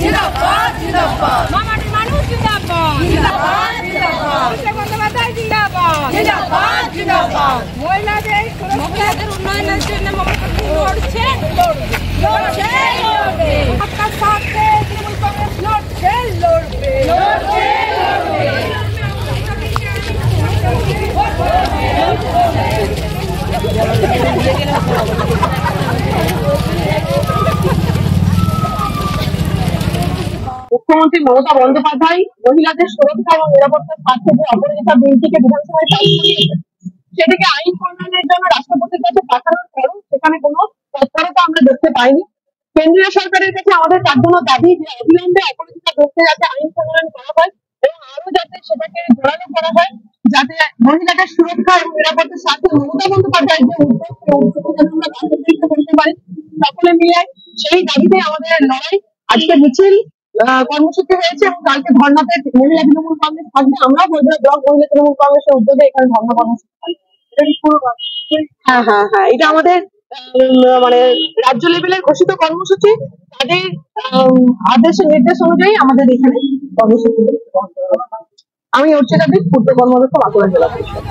জিন্দাবাদ জিন্দাবাদ মামাটি মানুষ জিন্দাবাদ জিন্দাবাদ জিন্দাবাদ বন্দ্যোপাধ্যায় জিন্দাবাদ জিন্দাবাদ জিন্দাবাদ মহিলাদের উন্নয়নের জন্য মমতা লড়ছে লড়ছে লড়বে আপনার সাথে তৃণমূল কংগ্রেস লড়ছে লড়বে লড়ছে মুখ্যমন্ত্রী মমতা বন্দ্যোপাধ্যায় মহিলাদের সুরক্ষা এবং নিরাপত্তার স্বার্থে যে অপরাজিতা বিলটিকে বিধানসভায় পাস করিয়েছে, সেটিকে আইন প্রণয়নের জন্য রাষ্ট্রপতির কাছে পাঠানোর পরও সেখানে কোনো তৎপরতা আমরা দেখতে পাইনি। কেন্দ্রীয় সরকারের কাছে আমাদের তার জন্য দাবি যে অবিলম্বে অপরাজিতা বিলকে যাতে আইন প্রণয়ন করা হয় এবং আরো যাতে সেটাকে জোরালো করা হয়, যাতে মহিলাদের সুরক্ষা এবং নিরাপত্তার স্বার্থে মমতা বন্দ্যোপাধ্যায়ের যে উদ্যোগ সেই উদ্যোগকে যেন আমরা বাস্তবায়িত করতে পারি সকলে মিলে, সেই দাবিতে আমাদের লড়াই। আজকে মিছিল কর্মসূচি হয়েছে এবং কালকে ধর্নাতে মহিলা তৃণমূল কংগ্রেস থাকবে। আমরাও বলবো ব্লক মহিলা তৃণমূল কংগ্রেসের উদ্যোগে এখানে ধর্না কর্মসূচি। হ্যাঁ হ্যাঁ হ্যাঁ, এটা আমাদের মানে রাজ্য লেভেলের ঘোষিত কর্মসূচি। তাদের আদেশ নির্দেশ অনুযায়ী আমাদের এখানে কর্মসূচি। আমি অর্চিতা দীপ, পূর্ত কর্মরত বাঁকুড়া জেলা পরিষদ।